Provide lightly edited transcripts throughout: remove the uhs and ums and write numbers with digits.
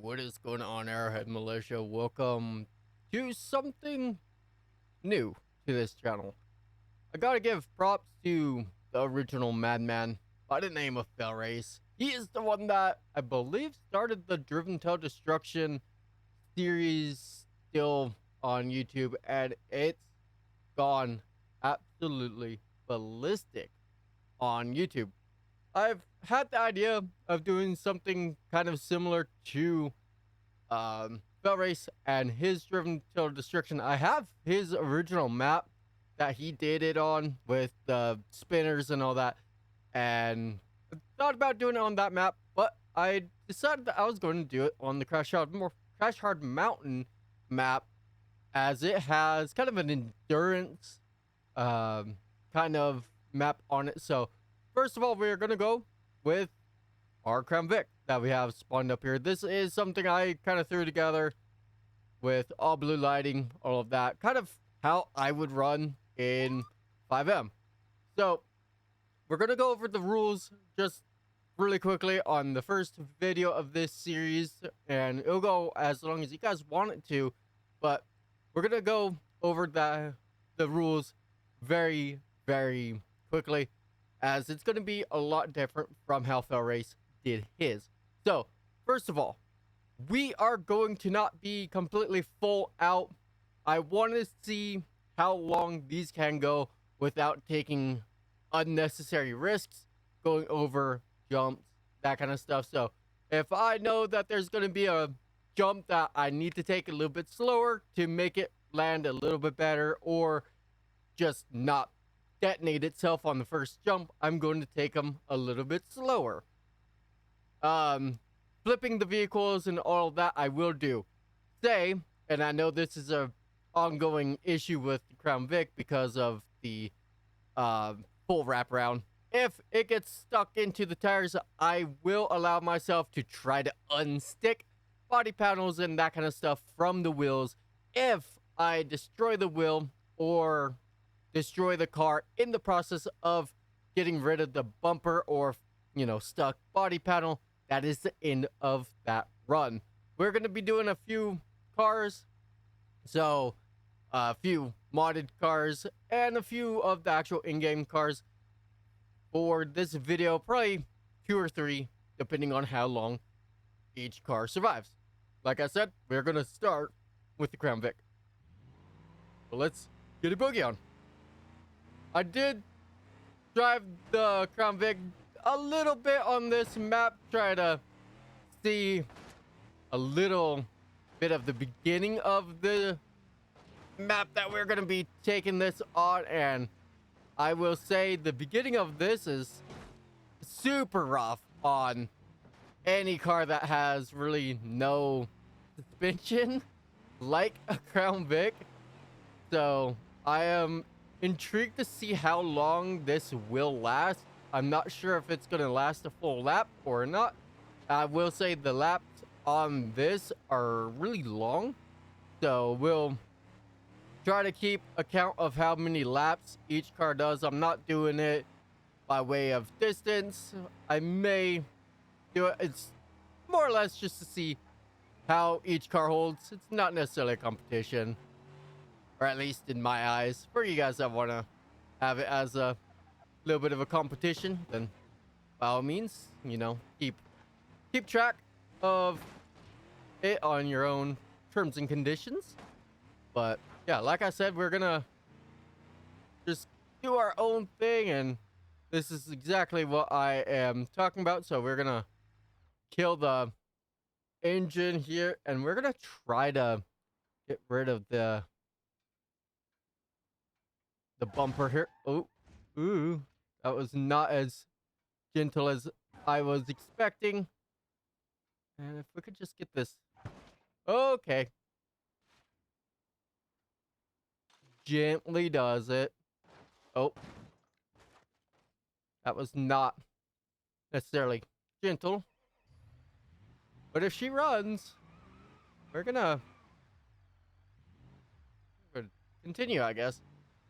What is going on, Arrowhead Militia? Welcome to something new to this channel. I gotta give props to the original madman by the name of Race. He is the one that I believe started the Driven to Destruction series still on YouTube, and it's gone absolutely ballistic on YouTube. I've had the idea of doing something kind of similar to Race and his Driven to Destruction. I have his original map that he did it on with the spinners and all that, and I thought about doing it on that map, but I decided that I was going to do it on the Crash Hard Mountain map, as it has kind of an endurance kind of map on it. So first of all, we're going to go with our Crown Vic that we have spawned up here. This is something I kind of threw together with all blue lighting, all of that, kind of how I would run in 5M. So we're going to go over the rules just really quickly on the first video of this series, and it'll go as long as you guys want it to, but we're going to go over the rules very, very quickly, as it's going to be a lot different from how Race did his. So, first of all, we are going to not be completely full out. I want to see how long these can go without taking unnecessary risks, going over jumps, that kind of stuff. So, if I know that there's going to be a jump that I need to take a little bit slower to make it land a little bit better, or just not detonate itself on the first jump, I'm going to take them a little bit slower. Flipping the vehicles and all of that, I will do. Say, and I know this is a ongoing issue with the Crown Vic because of the full wraparound. If it gets stuck into the tires, I will allow myself to try to unstick body panels and that kind of stuff from the wheels. If I destroy the wheel or destroy the car in the process of getting rid of the bumper or, stuck body panel, that is the end of that run. We're going to be doing a few cars, so a few modded cars and a few of the actual in-game cars for this video, probably 2 or 3 depending on how long each car survives. Like I said, we're going to start with the Crown Vic. So let's get a boogie on. I did drive the Crown Vic a little bit on this map, try to see a little bit of the beginning of the map that we're going to be taking this on, and I will say the beginning of this is super rough on any car that has really no suspension like a Crown Vic. So I am intrigued to see how long this will last. I'm not sure if it's going to last a full lap or not. I will say the laps on this are really long, so we'll try to keep account of how many laps each car does. I'm not doing it by way of distance. I may do it. It's more or less just to see how each car holds. It's not necessarily a competition, or at least in my eyes. For you guys that want to have it as a little bit of a competition, then by all means, keep track of it on your own terms and conditions. But yeah, like I said, we're gonna just do our own thing, and this is exactly what I am talking about. So we're gonna kill the engine here, and we're gonna try to get rid of the bumper here. Ooh, that was not as gentle as I was expecting. And if we could just get this. Okay. Gently does it. Oh. That was not necessarily gentle. But if she runs, we're gonna continue, I guess.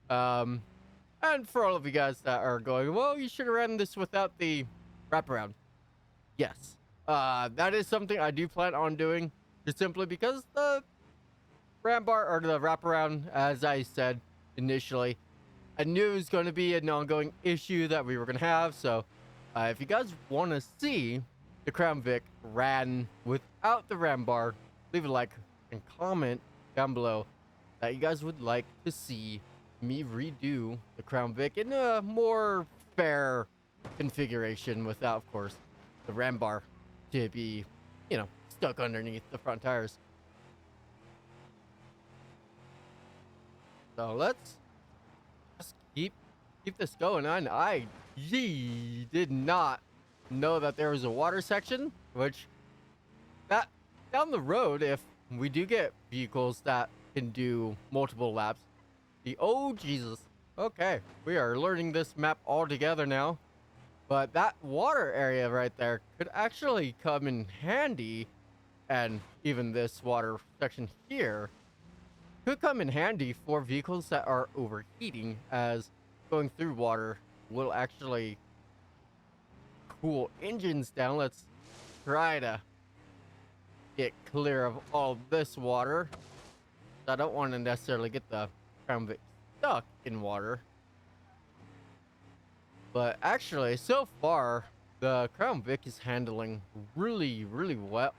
And for all of you guys that are going, well, you should have ran this without the wraparound. Yes, That is something I do plan on doing, just simply because the ramp bar or the wraparound, as I said initially, I knew it was going to be an ongoing issue that we were going to have. So, if you guys want to see the Crown Vic ran without the ram bar, leave a like and comment down below that you guys would like to see me redo the Crown Vic in a more fair configuration without, of course, the ram bar to be, stuck underneath the front tires. So let's keep this going on. I did not know that there was a water section, which that down the road, if we do get vehicles that can do multiple laps, oh Jesus, okay, we are learning this map all together now. But that water area right there could actually come in handy, and even this water section here could come in handy for vehicles that are overheating, as going through water will actually cool engines down. Let's try to get clear of all this water. I don't want to necessarily get the Crown Vic stuck in water. But actually, so far, the Crown Vic is handling really well.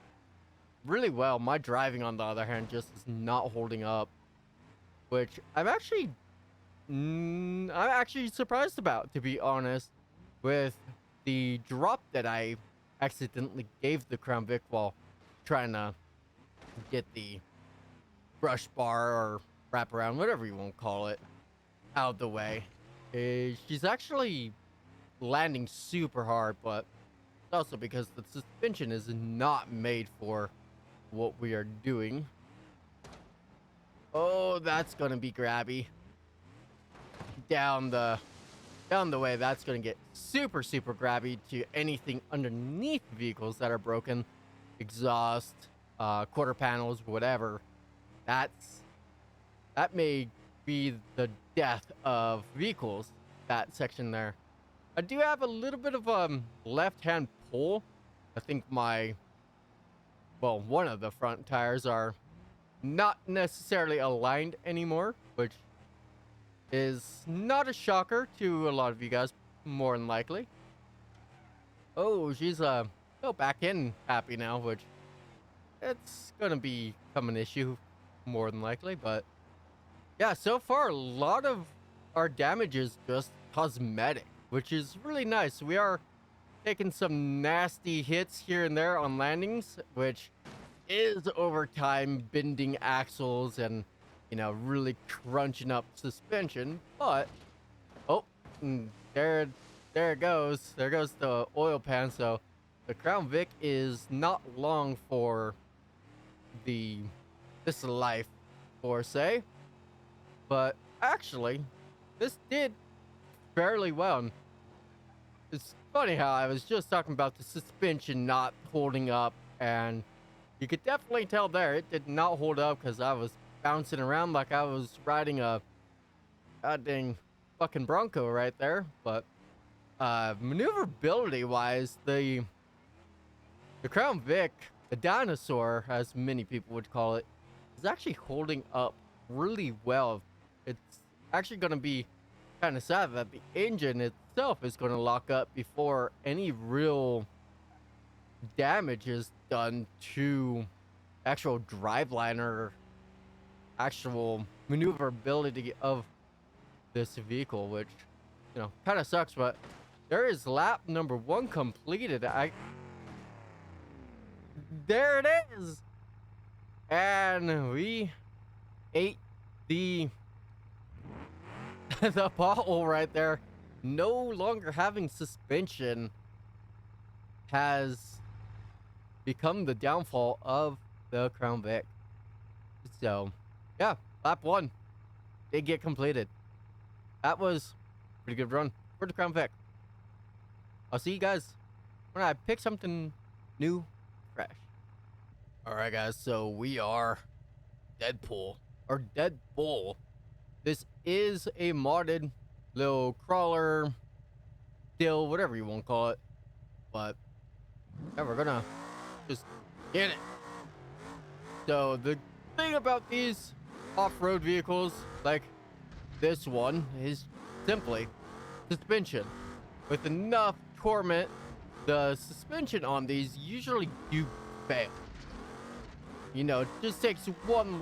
Really well. My driving, on the other hand, just is not holding up, which I'm actually surprised about, to be honest, with the drop that I accidentally gave the Crown Vic while trying to get the brush bar or wraparound, whatever you want to call it, out of the way. She's actually landing super hard, but also because the suspension is not made for what we are doing. Oh, that's gonna be grabby. Down the way, that's gonna get super grabby to anything underneath vehicles that are broken. Exhaust, quarter panels, whatever. That may be the death of vehicles, that section there. I do have a little bit of left-hand pull. I think one of the front tires are not necessarily aligned anymore, which is not a shocker to a lot of you guys, more than likely. Oh, she's back in happy now, which it's gonna become an issue more than likely. But yeah, so far a lot of our damage is just cosmetic, which is really nice. We are taking some nasty hits here and there on landings, which is over time bending axles and, really crunching up suspension. But there it goes. There goes the oil pan. So the Crown Vic is not long for this life, for say. But actually, this did fairly well. It's funny how I was just talking about the suspension not holding up, and you could definitely tell there it did not hold up because I was bouncing around like I was riding a goddamn fucking Bronco right there. But maneuverability wise, the Crown Vic, the dinosaur, as many people would call it, is actually holding up really well. It's actually going to be kind of sad that the engine itself is going to lock up before any real damage is done to actual driveline or actual maneuverability of this vehicle, which kind of sucks. But there is lap number 1 completed. There it is, and we ate the the pothole right there. No longer having suspension has become the downfall of the Crown Vic. So yeah, lap 1 did get completed. That was a pretty good run for the Crown Vic. I'll see you guys when I pick something new, fresh. Alright guys, so we are Deadpool, or Deadpool. This is a modded little crawler, still, whatever you want to call it. But yeah, we're gonna in it. So the thing about these off-road vehicles, like this one, is simply suspension. With enough torment, the suspension on these usually do fail. You know, it just takes one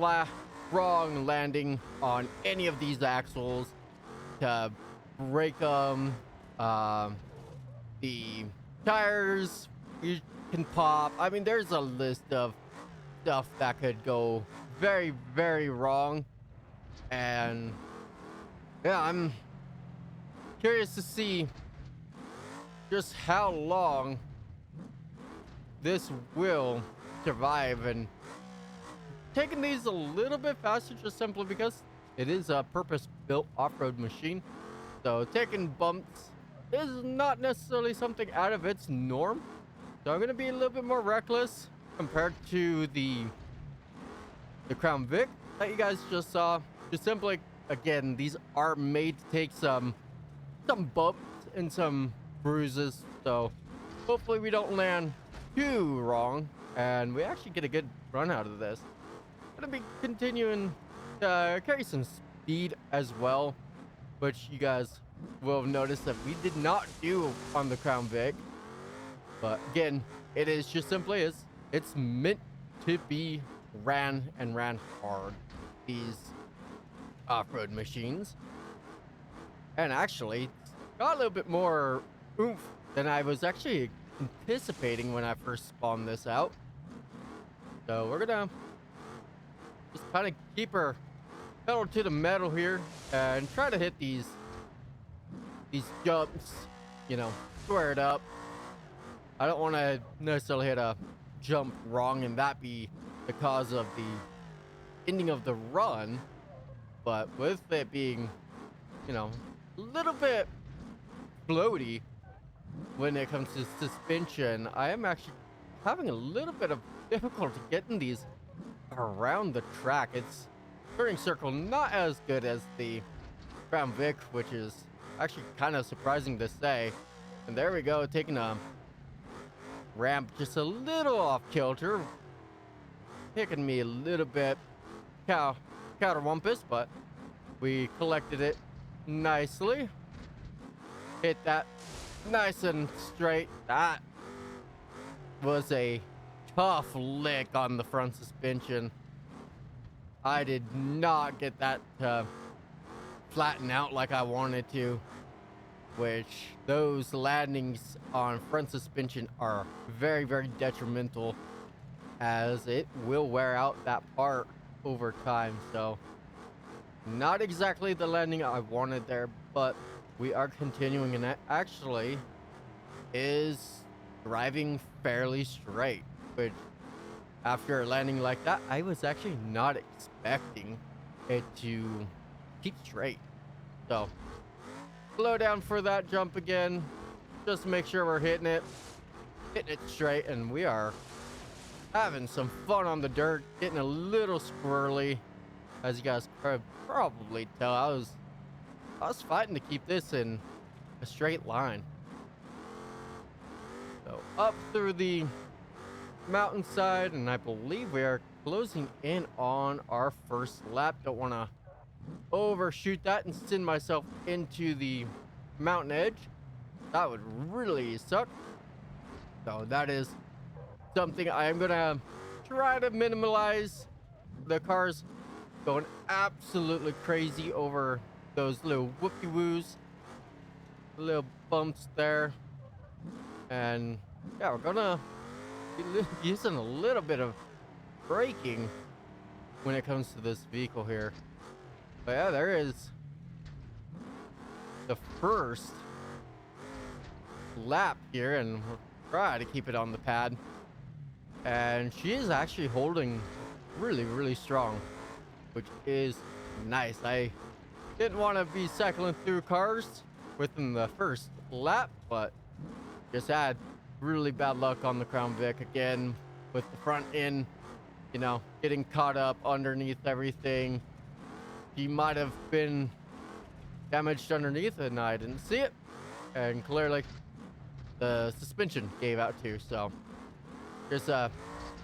wrong landing on any of these axles to break them. The tires you can pop. I mean, there's a list of stuff that could go very, very wrong. And yeah, I'm curious to see just how long this will survive. And taking these a little bit faster just simply because it is a purpose-built off-road machine. So taking bumps is not necessarily something out of its norm. So I'm going to be a little bit more reckless compared to the Crown Vic that you guys just saw. Just simply, again, these are made to take some bumps and some bruises. So hopefully we don't land too wrong and we actually get a good run out of this. Gonna be continuing to carry some speed as well, which you guys will notice that we did not do on the Crown Vic. But again, it is just simply is it's meant to be ran hard, these off-road machines. And actually got a little bit more oomph than I was actually anticipating when I first spawned this out. So we're gonna just kind of keep her pedal to the metal here and try to hit these jumps, you know, squared up. I don't want to necessarily hit a jump wrong and that be the cause of the ending of the run, but with it being, you know, a little bit floaty when it comes to suspension, I am actually having a little bit of difficulty getting these around the track. It's turning circle not as good as the Crown Vic, which is actually kind of surprising to say. And there we go, taking a ramp just a little off kilter, taking me a little bit counterwampus, but we collected it nicely. Hit that nice and straight. That was a tough lick on the front suspension. I did not get that to flatten out like I wanted to, which those landings on front suspension are very, very detrimental as it will wear out that part over time. So not exactly the landing I wanted there, but we are continuing, and that actually is driving fairly straight, which after a landing like that, I was actually not expecting it to keep straight. So slow down for that jump again, just to make sure we're hitting it straight, and we are having some fun on the dirt, getting a little squirrely. As you guys could probably tell, I was fighting to keep this in a straight line. So up through the mountainside, and I believe we are closing in on our first lap. Don't want to overshoot that and send myself into the mountain edge. That would really suck. So that is something I am gonna try to minimize. The car's going absolutely crazy over those little whoopie-woos, little bumps there. And yeah, we're gonna be using a little bit of braking when it comes to this vehicle here. But yeah, there is the first lap here, and we'll try to keep it on the pad. And she is actually holding really, really strong, which is nice. I didn't want to be cycling through cars within the first lap, but just had really bad luck on the Crown Vic again with the front end, you know, getting caught up underneath everything. She might have been damaged underneath and I didn't see it, and clearly the suspension gave out too. So just a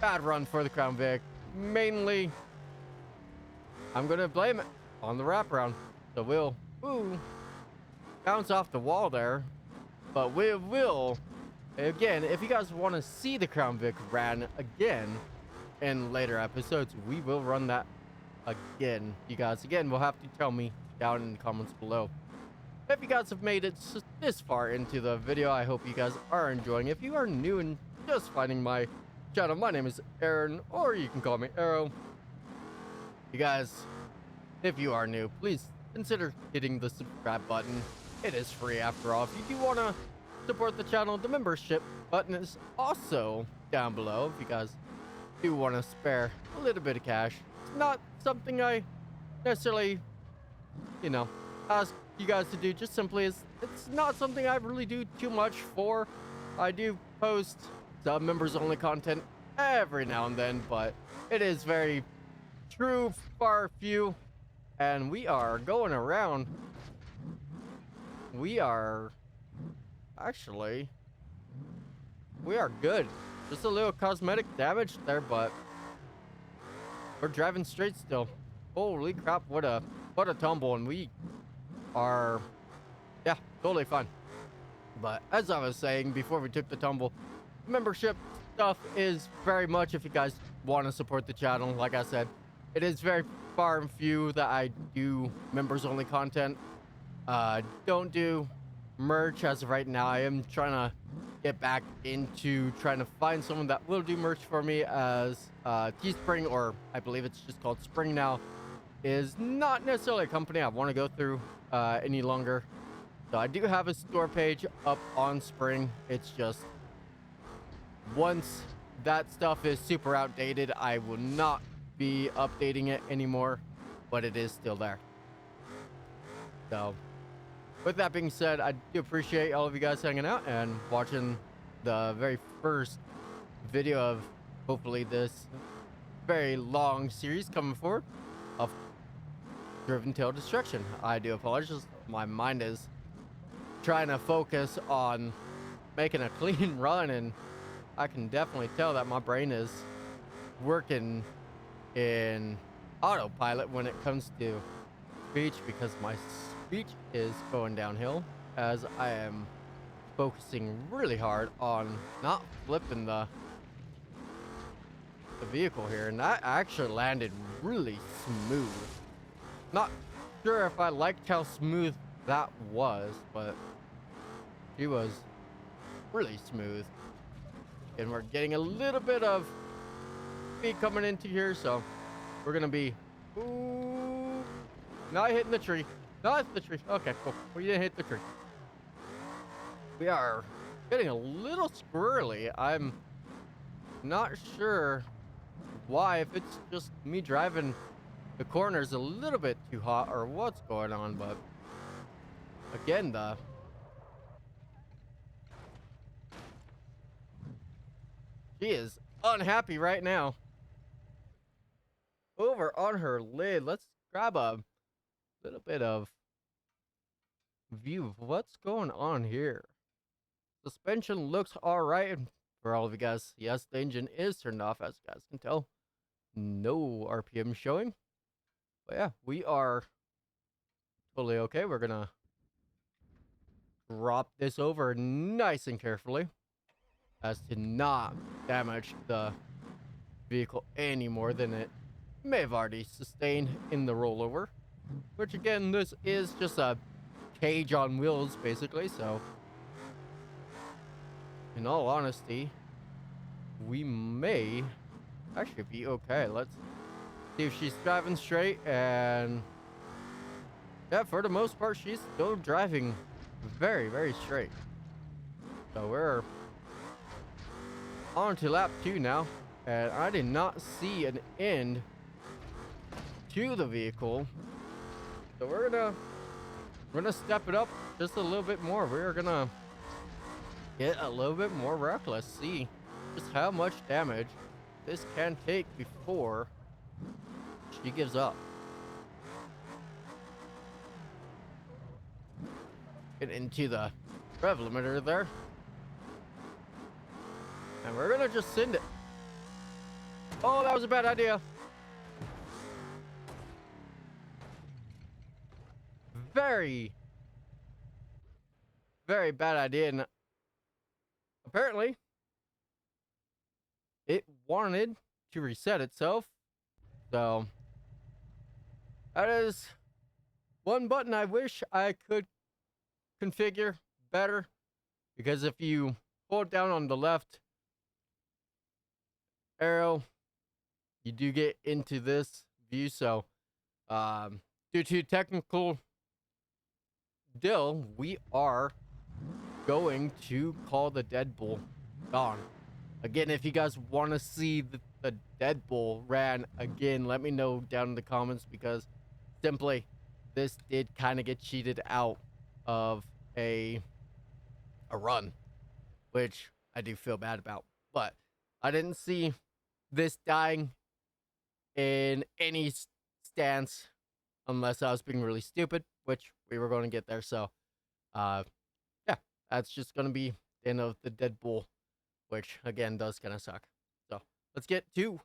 bad run for the Crown Vic. Mainly, I'm gonna blame it on the wraparound. So we'll bounce off the wall there, but we will again. If you guys want to see the Crown Vic ran again in later episodes, we will run that again. You guys again will have to tell me down in the comments below. If you guys have made it this far into the video, I hope you guys are enjoying. If you are new and just finding my channel, my name is Aaron, or you can call me Arrow. You guys, if you are new, please consider hitting the subscribe button. It is free after all. If you do want to support the channel, the membership button is also down below. If you guys do want to spare a little bit of cash, it's not something I necessarily, ask you guys to do. Just simply is, it's not something I really do too much for. I do post some members only content every now and then, but it is very true far few. And we are going around. We are good. Just a little cosmetic damage there, but we're driving straight still. Holy crap, what a tumble, and we are, yeah, totally fine. But as I was saying before we took the tumble, membership stuff is very much, if you guys want to support the channel, like I said, it is very far and few that I do members only content. Don't do merch as of right now. I am trying to get back into trying to find someone that will do merch for me, as Teespring, or I believe it's just called Spring now, is not necessarily a company I want to go through any longer. So I do have a store page up on Spring. It's just once that stuff is super outdated, I will not be updating it anymore, but it is still there. So with that being said, I do appreciate all of you guys hanging out and watching the very first video of hopefully this very long series coming forward of Driven Till Destruction. I do apologize, my mind is trying to focus on making a clean run, and I can definitely tell that my brain is working in autopilot when it comes to speech, because my speech is going downhill as I am focusing really hard on not flipping the vehicle here, and that actually landed really smooth. Not sure if I liked how smooth that was, but she was really smooth. And we're getting a little bit of speed coming into here, so we're gonna be not hitting the tree. Not the tree. Okay, cool. We didn't hit the tree. We are getting a little squirrely. I'm not sure why, if it's just me driving the corners a little bit too hot or what's going on, but again, she is unhappy right now. Over on her lid, let's grab a little bit of view of what's going on here. Suspension looks all right for all of you guys. Yes, the engine is turned off, as you guys can tell. No RPM showing. But yeah, we are totally okay. We're gonna drop this over nice and carefully as to not damage the vehicle any more than it may have already sustained in the rollover. Which again, this is just a cage on wheels basically, so in all honesty, we may actually be okay. Let's see if she's driving straight, and yeah, for the most part, she's still driving very, very straight. So we're on to lap 2 now, and I did not see an end to the vehicle. So we're gonna step it up just a little bit more. We're gonna get a little bit more reckless, see just how much damage this can take before she gives up. Get into the rev limiter there, and we're gonna just send it. Oh, that was a bad idea. Very, very bad idea. And apparently, it wanted to reset itself. So, that is one button I wish I could configure better. Because if you hold down on the left arrow, you do get into this view. So, due to technical deal, we are going to call the Deadpool gone. Again, if you guys want to see the Deadpool ran again, let me know down in the comments, because simply this did kind of get cheated out of a run, which I do feel bad about. But I didn't see this dying in any stance unless I was being really stupid, which we were going to get there. So, yeah, that's just going to be the end of the Deadpool, which again does kind of suck. So let's get to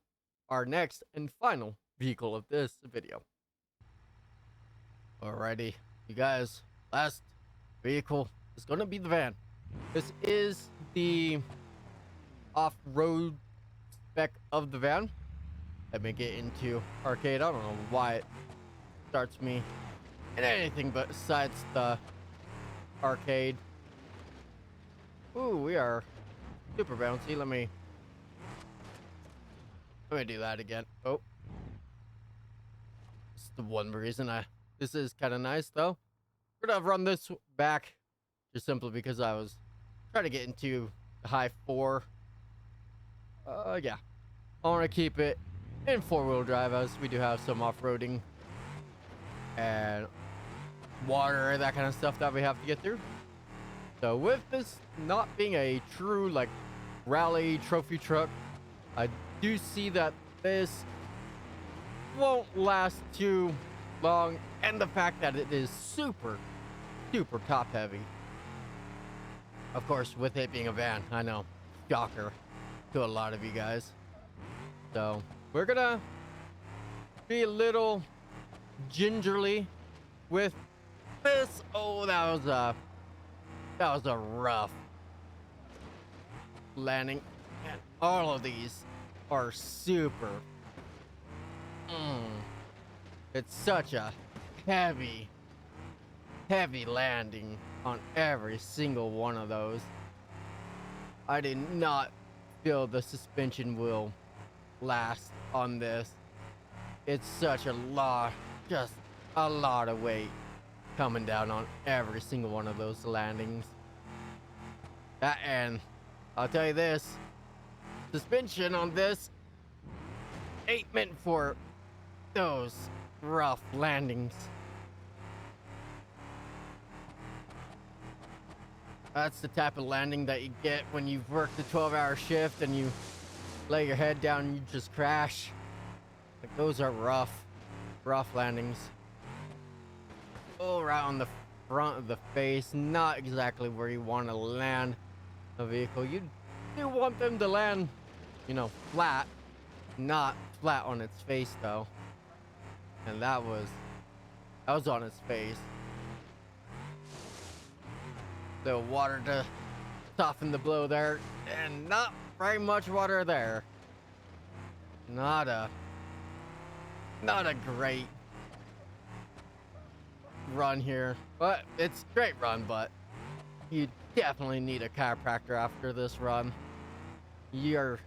our next and final vehicle of this video. Alrighty, you guys, last vehicle is going to be the van. This is the off-road spec of the van. Let me get into arcade. I don't know why it starts me in anything but besides the arcade. Ooh, we are super bouncy. Let me do that again. Oh, this is the one reason this is kind of nice though. We're gonna run this back just simply because I was trying to get into the high 4. Yeah, I want to keep it in 4-wheel drive, as we do have some off-roading and water, that kind of stuff that we have to get through. So with this not being a true like rally trophy truck, I do see that this won't last too long, and the fact that it is super top heavy. Of course, with it being a van, I know, shocker to a lot of you guys. So we're gonna be a little gingerly with this. Oh, that was a rough landing, and all of these are super. It's such a heavy landing on every single one of those. I did not feel the suspension will last on this. It's such a lot, just a lot of weight coming down on every single one of those landings. And I'll tell you this, suspension on this ain't meant for those rough landings. That's the type of landing that you get when you've worked a 12-hour shift and you lay your head down and you just crash. Like, those are rough landings. Oh, right on the front of the face. Not exactly where you want to land a vehicle. You do want them to land, you know, flat. Not flat on its face, though. And that was on its face. The water to soften the blow there, and not very much water there. Not a great run here, but it's a great run. But you definitely need a chiropractor after this run. Your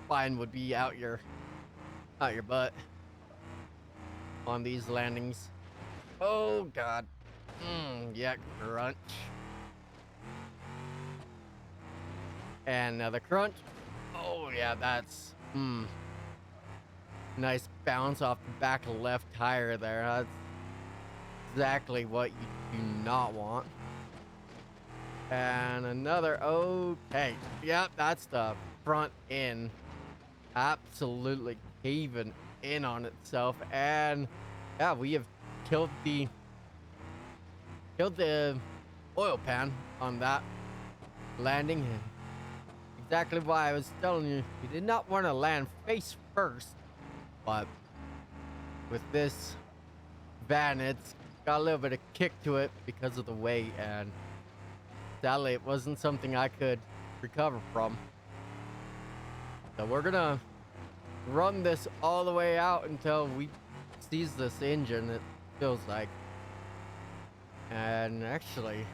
spine would be out your butt on these landings. Oh god. Yeah, crunch. And another crunch. Oh yeah, that's nice bounce off the back left tire there. That's exactly what you do not want. And another, okay. Yep, that's the front end absolutely caving in on itself. And yeah, we have killed the oil pan on that landing. Exactly why I was telling you, you did not want to land face first, but with this van, it's got a little bit of kick to it because of the weight, and sadly, it wasn't something I could recover from. So we're gonna run this all the way out until we seize this engine, it feels like. And actually,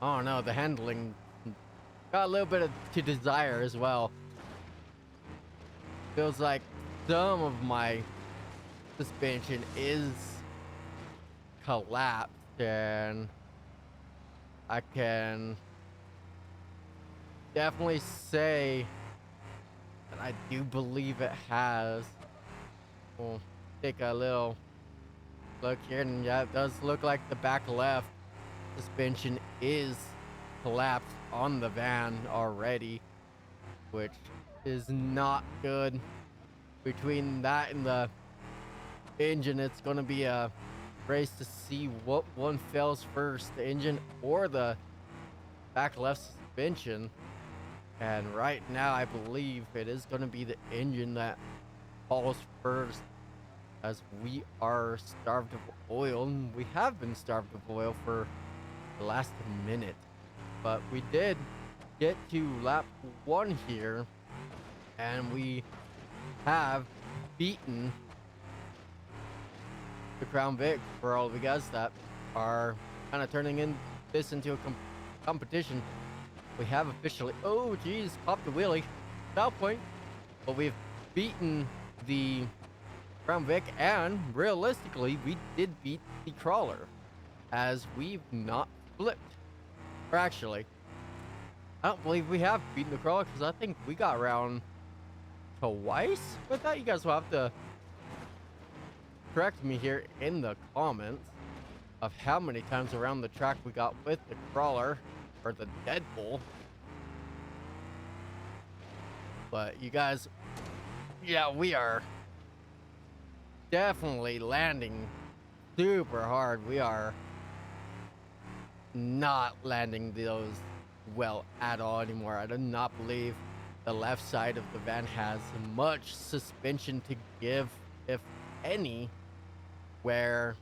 I don't know, the handling got a little bit of to desire as well. Feels like some of my suspension is collapsed, and I can definitely say that I do believe it has. We'll take a little look here, and yeah, it does look like the back left suspension is collapsed on the van already, which is not good. Between that and the engine, it's going to be a race to see what one fails first, the engine or the back left suspension. And right now I believe it is going to be the engine that falls first, as we are starved of oil, and we have been starved of oil for the last minute. But we did get to lap 1 here, and we have beaten the Crown Vic. For all of you guys that are kind of turning this into a competition, we have officially, oh geez, popped the wheelie, stop point. But we've beaten the Crown Vic, and realistically, we did beat the crawler, as we've not flipped. Or actually, I don't believe we have beaten the crawler, because I think we got around twice with that. You guys will have to correct me here in the comments of how many times around the track we got with the crawler or the Deadpool. But you guys, yeah, we are definitely landing super hard. We are not landing those well at all anymore. I do not believe the left side of the van has much suspension to give, if any, where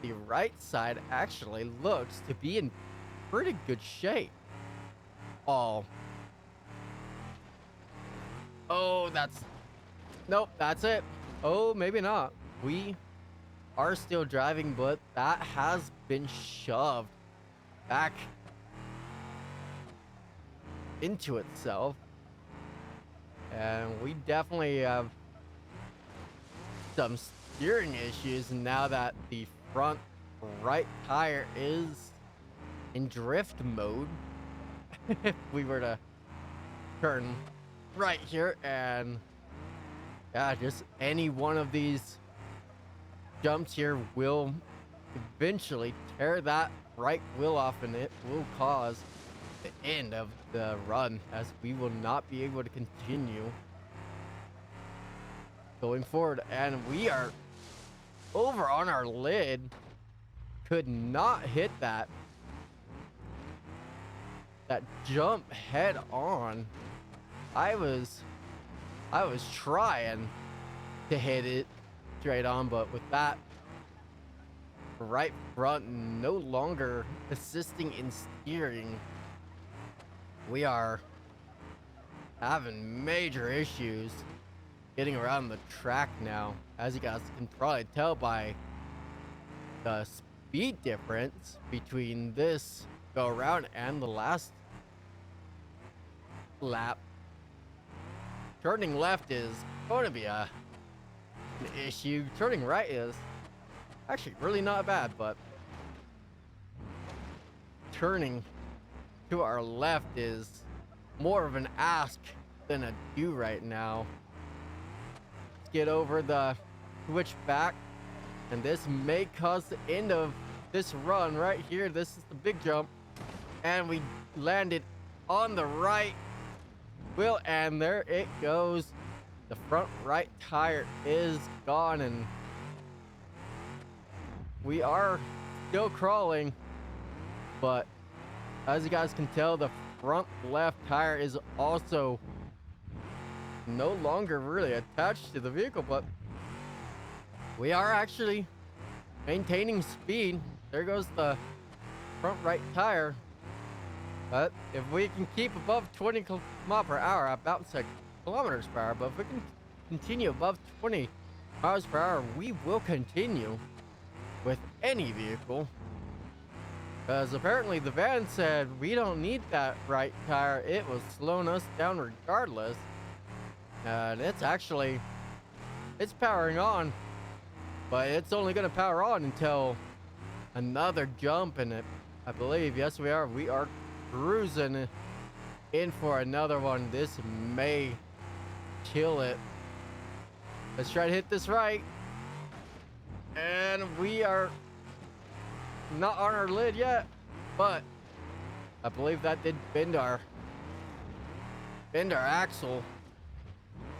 the right side actually looks to be in pretty good shape. Oh, nope, that's it. Oh, maybe not. We are still driving, but that has been shoved back into itself. And we definitely have some steering issues now that the front right tire is in drift mode. If we were to turn right here, and yeah, just any one of these jumps here will eventually tear that right wheel off, and it will cause the end of the run, as we will not be able to continue going forward. And we are over on our lid, could not hit that jump head on. I was trying to hit it straight on, but with that right front no longer assisting in steering, we are having major issues getting around the track now, as you guys can probably tell by the speed difference between this go around and the last lap. Turning left is going to be an issue. Turning right is actually really not bad, but turning to our left is more of an ask than a do right now. Let's get over the switchback, and this may cause the end of this run right here. This is the big jump, and we landed on the right wheel, and there it goes. The front right tire is gone, and we are still crawling, but as you guys can tell, the front left tire is also no longer really attached to the vehicle, but we are actually maintaining speed. There goes the front right tire. But if we can keep above 20 miles per hour, about 6 kilometers per hour, but if we can continue above 20 miles per hour, we will continue with any vehicle. Because apparently the van said we don't need that right tire. It was slowing us down regardless. And it's powering on. But it's only going to power on until another jump. And I believe, yes, we are cruising in for another one. This may kill it. Let's try to hit this right. And we are not on our lid yet, but I believe that did bend our axle.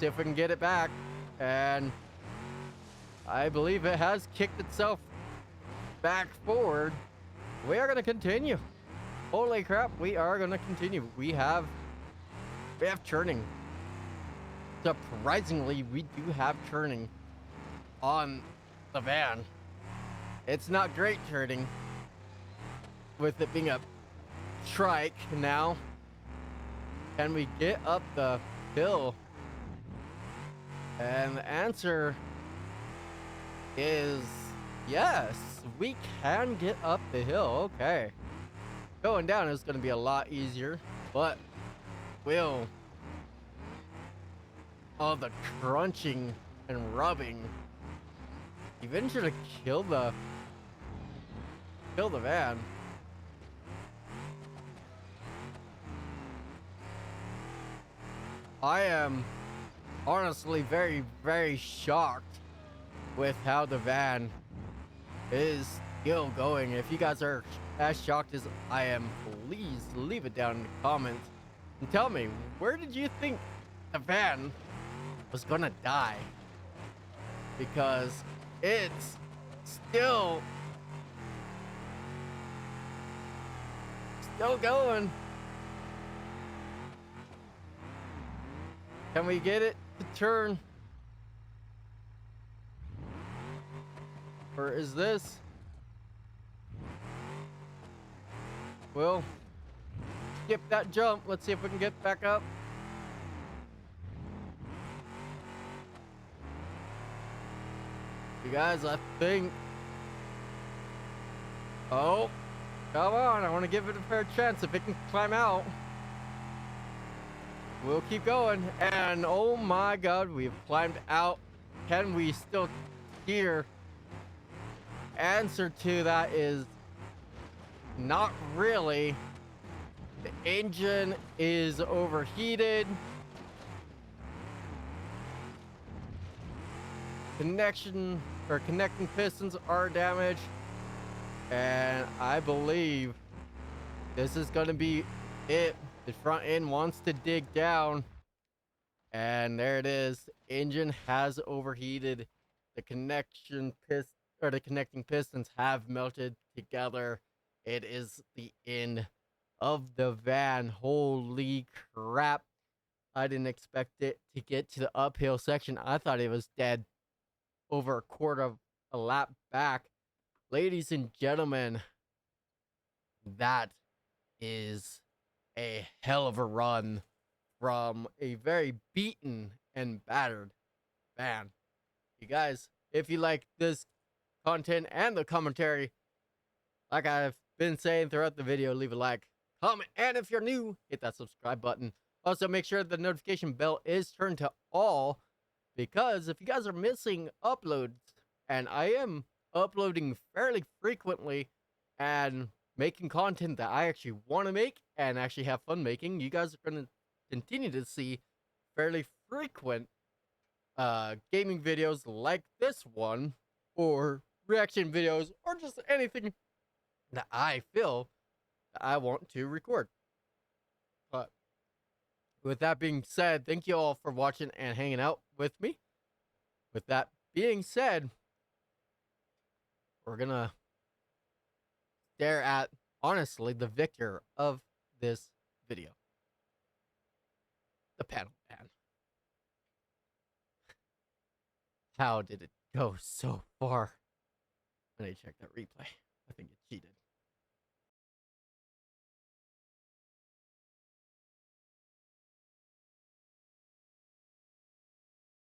See if we can get it back. And I believe it has kicked itself back forward. We are going to continue. Holy crap, we are going to continue. We have turning. Surprisingly, we do have turning on the van. It's not great turning with it being a trike now. Can we get up the hill? And the answer is yes, we can get up the hill. Okay. Going down is going to be a lot easier, but will all the crunching and rubbing eventually kill the van. I am honestly very, very shocked with how the van is still going. If you guys are as shocked as I am, please leave it down in the comments and tell me, where did you think the van was gonna die? Because it's still going. Can we get it to turn? Or is this? Well, skip that jump. Let's see if we can get back up. You guys, I think. Oh, come on. I want to give it a fair chance. If it can climb out, we'll keep going. And oh my god, we've climbed out. Can we still steer? Answer to that is not really. The engine is overheated. Connecting pistons are damaged. And I believe this is going to be it. The front end wants to dig down. And there it is. Engine has overheated. The connecting pistons have melted together. It is the end of the van. Holy crap. I didn't expect it to get to the uphill section. I thought it was dead over a quarter of a lap back. Ladies and gentlemen, that is a hell of a run from a very beaten and battered van. You guys, if you like this content and the commentary, like I've been saying throughout the video, leave a like, comment, and if you're new, hit that subscribe button. Also, make sure the notification bell is turned to all, because if you guys are missing uploads, and I am uploading fairly frequently and making content that I actually want to make and actually have fun making, you guys are going to continue to see fairly frequent gaming videos like this one, or reaction videos, or just anything that I feel that I want to record. But with that being said, thank you all for watching and hanging out with me. With that being said, we're gonna stare at, honestly, the victor of this video. The panel van. How did it go so far? I need to check that replay. I think it cheated.